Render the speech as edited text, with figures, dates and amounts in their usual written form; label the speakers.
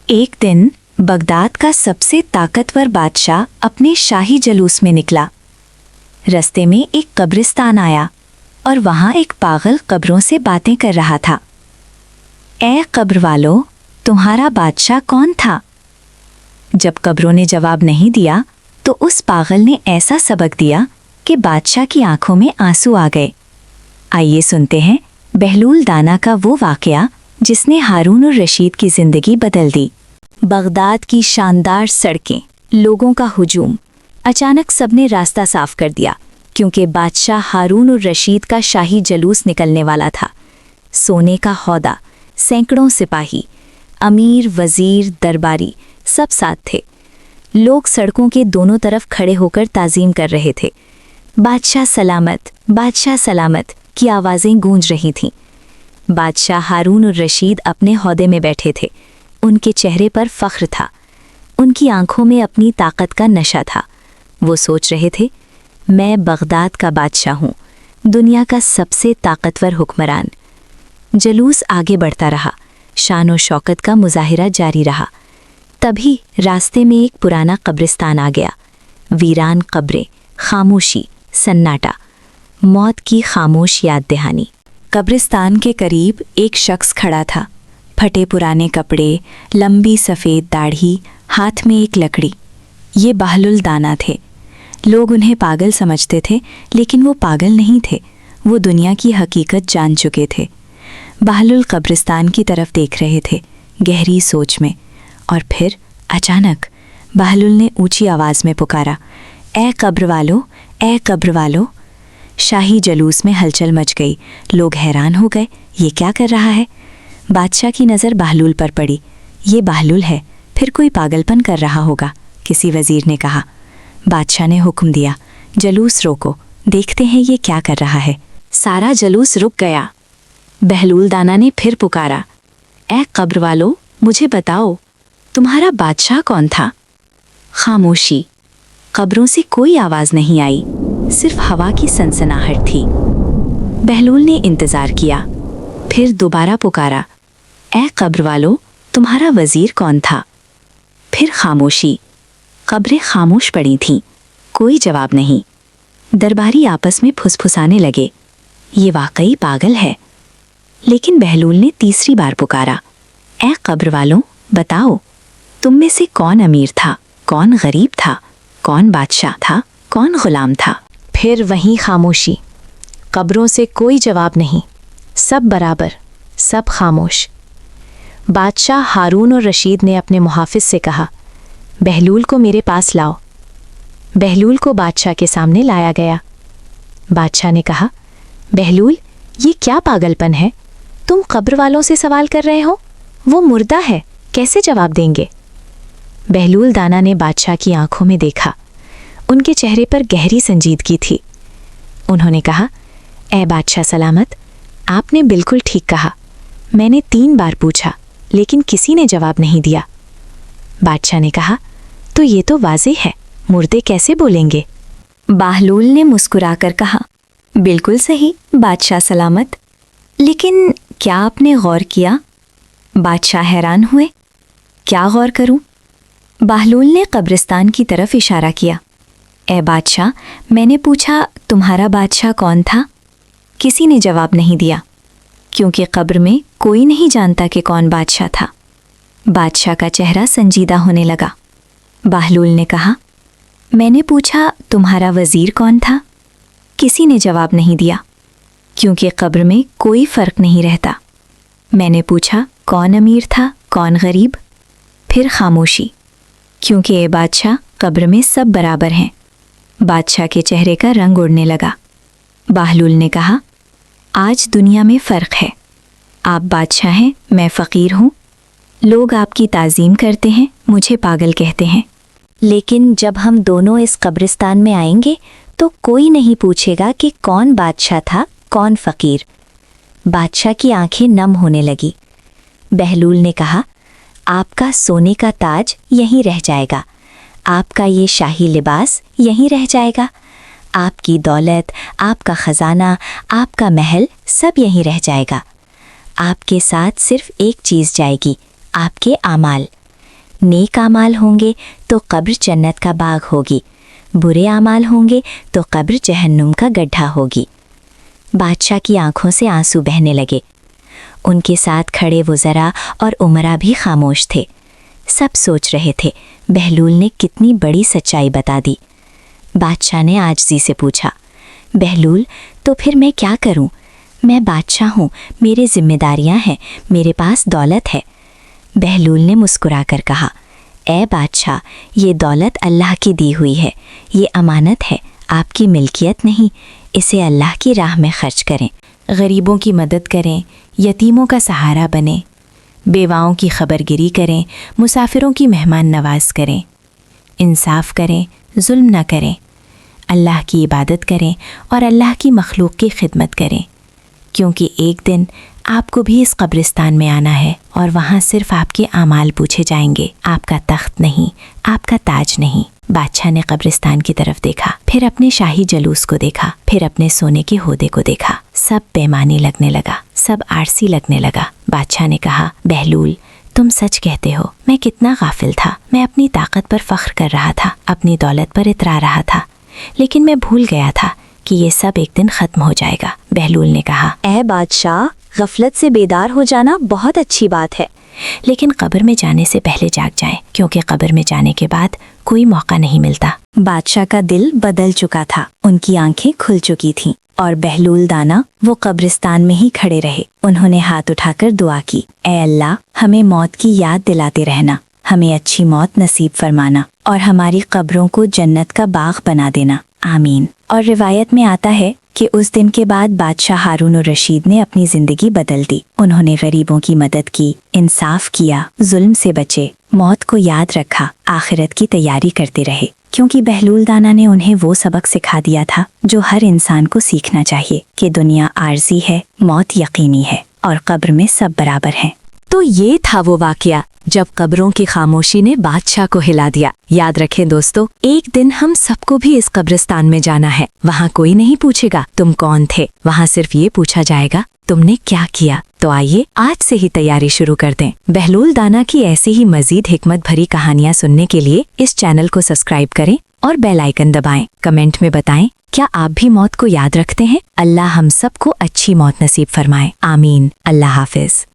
Speaker 1: एक दिन बगदाद का सबसे ताकतवर बादशाह अपने शाही जलूस में निकला। रस्ते में एक कब्रिस्तान आया और वहां एक पागल कब्रों से बातें कर रहा था। ए कब्र वालों, तुम्हारा बादशाह कौन था? जब कब्रों ने जवाब नहीं दिया तो उस पागल ने ऐसा सबक दिया कि बादशाह की आंखों में आंसू आ गए। आइए सुनते हैं बहलूल दाना का वो वाकया जिसने हारून और रशीद की जिंदगी बदल दी। बगदाद की शानदार सड़कें, लोगों का हुजूम। अचानक सबने रास्ता साफ कर दिया क्योंकि बादशाह हारून और रशीद का शाही जलूस निकलने वाला था। सोने का हौदा, सैकड़ों सिपाही, अमीर, वजीर, दरबारी सब साथ थे। लोग सड़कों के दोनों तरफ खड़े होकर ताज़ीम कर रहे थे। बादशाह सलामत, बादशाह सलामत की आवाज़ें गूंज रही थीं। बादशाह हारून और रशीद अपने हौदे में बैठे थे। उनके चेहरे पर फख्र था, उनकी आंखों में अपनी ताकत का नशा था। वो सोच रहे थे, मैं बगदाद का बादशाह हूँ, दुनिया का सबसे ताकतवर हुक्मरान। जलूस आगे बढ़ता रहा, शान और शौकत का मुजाहिरा जारी रहा। तभी रास्ते में एक पुराना कब्रिस्तान आ गया। वीरान कब्रें, खामोशी, सन्नाटा, मौत की खामोश याद दहानी। कब्रिस्तान के करीब एक शख्स खड़ा था। फटे पुराने कपड़े, लंबी सफ़ेद दाढ़ी, हाथ में एक लकड़ी। ये बहलूल दाना थे। लोग उन्हें पागल समझते थे, लेकिन वो पागल नहीं थे, वो दुनिया की हकीकत जान चुके थे। बहलूल कब्रिस्तान की तरफ देख रहे थे, गहरी सोच में। और फिर अचानक बहलूल ने ऊंची आवाज़ में पुकारा, ए कब्र वालों, ए कब्र वालों। शाही जलूस में हलचल मच गई। लोग हैरान हो गए, ये क्या कर रहा है? बादशाह की नज़र बहलूल पर पड़ी। ये बहलूल है, फिर कोई पागलपन कर रहा होगा, किसी वज़ीर ने कहा। बादशाह ने हुक्म दिया, जलूस रोको, देखते हैं ये क्या कर रहा है। सारा जलूस रुक गया। बहलूल दाना ने फिर पुकारा, ए कब्र वालों, मुझे बताओ, तुम्हारा बादशाह कौन था? खामोशी। कब्रों से कोई आवाज़ नहीं आई, सिर्फ हवा की सनसनाहट थी। बहलूल ने इंतज़ार किया, फिर दोबारा पुकारा, ए कब्र वालों, तुम्हारा वज़ीर कौन था? फिर खामोशी। कब्रें खामोश पड़ी थीं, कोई जवाब नहीं। दरबारी आपस में फुसफुसाने लगे, ये वाकई पागल है। लेकिन बहलूल ने तीसरी बार पुकारा, ए कब्र वालों, बताओ, तुम में से कौन अमीर था, कौन गरीब था, कौन बादशाह था, कौन गुलाम था? फिर वहीं खामोशी। कब्रों से कोई जवाब नहीं, सब बराबर, सब खामोश। बादशाह हारून और रशीद ने अपने मुहाफिज से कहा, बहलूल को मेरे पास लाओ। बहलूल को बादशाह के सामने लाया गया। बादशाह ने कहा, बहलूल, ये क्या पागलपन है? तुम कब्र वालों से सवाल कर रहे हो? वो मुर्दा है, कैसे जवाब देंगे? बहलूल दाना ने बादशाह की आंखों में देखा। उनके चेहरे पर गहरी संजीदगी थी। उन्होंने कहा, ए बादशाह सलामत, आपने बिल्कुल ठीक कहा। मैंने 3 बार पूछा, लेकिन किसी ने जवाब नहीं दिया। बादशाह ने कहा, तो ये तो वाज़ेह है, मुर्दे कैसे बोलेंगे? बहलूल ने मुस्कुराकर कहा, बिल्कुल सही बादशाह सलामत, लेकिन क्या आपने गौर किया? बादशाह हैरान हुए, क्या गौर करूं? बहलूल ने कब्रिस्तान की तरफ इशारा किया। ए बादशाह, मैंने पूछा, तुम्हारा बादशाह कौन था? किसी ने जवाब नहीं दिया, क्योंकि कब्र में कोई नहीं जानता कि कौन बादशाह था। बादशाह का चेहरा संजीदा होने लगा। बहलूल ने कहा, मैंने पूछा, तुम्हारा वज़ीर कौन था? किसी ने जवाब नहीं दिया, क्योंकि कब्र में कोई फ़र्क नहीं रहता। मैंने पूछा, कौन अमीर था, कौन गरीब? फिर खामोशी, क्योंकि ये बादशाह कब्र में सब बराबर हैं। बादशाह के चेहरे का रंग उड़ने लगा। बहलूल ने कहा, आज दुनिया में फ़र्क है। आप बादशाह हैं, मैं फ़कीर हूँ। लोग आपकी ताज़ीम करते हैं, मुझे पागल कहते हैं। लेकिन जब हम दोनों इस कब्रिस्तान में आएंगे तो कोई नहीं पूछेगा कि कौन बादशाह था, कौन फ़कीर। बादशाह की आंखें नम होने लगी। बहलूल ने कहा, आपका सोने का ताज यहीं रह जाएगा, आपका ये शाही लिबास यहीं रह जाएगा, आपकी दौलत, आपका ख़जाना, आपका महल सब यहीं रह जाएगा। आपके साथ सिर्फ एक चीज़ जाएगी, आपके आमाल। नेक आमाल होंगे तो कब्र जन्नत का बाग होगी, बुरे आमाल होंगे तो कब्र जहन्नुम का गड्ढा होगी। बादशाह की आंखों से आंसू बहने लगे। उनके साथ खड़े वज़रा और उमरा भी खामोश थे। सब सोच रहे थे बहलूल ने कितनी बड़ी सच्चाई बता दी। बादशाह ने आजिज़ी से पूछा, बहलूल तो फिर मैं क्या करूं? मैं बादशाह हूं, मेरी जिम्मेदारियां हैं, मेरे पास दौलत है। बहलूल ने मुस्कुराकर कहा, ए बादशाह, ये दौलत अल्लाह की दी हुई है, ये अमानत है, आपकी मिल्कियत नहीं। इसे अल्लाह की राह में खर्च करें,
Speaker 2: गरीबों की मदद करें, यतीमों का सहारा बनें, बेवाओं की खबरगिरी करें, मुसाफिरों की मेहमान नवाज करें, इंसाफ करें, जुल्म न करें, अल्लाह की इबादत करें और अल्लाह की मखलूक की खिदमत करें, क्योंकि एक दिन आपको भी इस कब्रिस्तान में आना है और वहाँ सिर्फ आपके आमाल पूछे जाएंगे, आपका तख्त नहीं, आपका ताज नहीं। बादशाह ने कब्रिस्तान की तरफ देखा, फिर अपने शाही जलूस को देखा, फिर अपने सोने के होदे को देखा। सब बेमानी लगने लगा, सब आरसी लगने लगा। बादशाह ने कहा, बहलूल तुम सच कहते हो, मैं कितना गाफिल था। मैं अपनी ताकत पर फख्र कर रहा था, अपनी दौलत पर इतरा रहा था, लेकिन मैं भूल गया था कि ये सब एक दिन ख़त्म हो जाएगा। बहलूल ने कहा,
Speaker 1: ए बादशाह, गफलत से बेदार हो जाना बहुत अच्छी बात है,
Speaker 2: लेकिन कब्र में जाने से पहले जाग जाएं, क्योंकि कब्र में जाने के बाद कोई मौका नहीं मिलता।
Speaker 1: बादशाह का दिल बदल चुका था, उनकी आंखें खुल चुकी थीं और बहलूल दाना वो कब्रिस्तान में ही खड़े रहे। उन्होंने हाथ उठाकर दुआ की, ए अल्लाह, हमें मौत की याद दिलाते रहना, हमें अच्छी मौत नसीब फरमाना और हमारी कब्रों को जन्नत का बाग बना देना, आमीन। और रिवायत में आता है कि उस दिन के बाद बादशाह हारून और रशीद ने अपनी जिंदगी बदल दी। उन्होंने गरीबों की मदद की, इंसाफ किया, जुल्म से बचे, मौत को याद रखा, आखिरत की तैयारी करते रहे, क्योंकि बहलूल दाना ने उन्हें वो सबक सिखा दिया था जो हर इंसान को सीखना चाहिए कि दुनिया आर्जी है, मौत यकीनी है और कब्र में सब बराबर हैं।
Speaker 3: तो ये था वो वाकया जब कब्रों की खामोशी ने बादशाह को हिला दिया। याद रखें दोस्तों, एक दिन हम सबको भी इस कब्रिस्तान में जाना है। वहाँ कोई नहीं पूछेगा तुम कौन थे, वहाँ सिर्फ ये पूछा जाएगा तुमने क्या किया। तो आइए आज से ही तैयारी शुरू कर दें। बहलूल दाना की ऐसी ही मजीद हिकमत भरी कहानियाँ सुनने के लिए इस चैनल को सब्सक्राइब करें और बेल आइकन दबाएं। कमेंट में बताएं, क्या आप भी मौत को याद रखते हैं? अल्लाह हम सबको अच्छी मौत नसीब फरमाए, आमीन। अल्लाह हाफिज।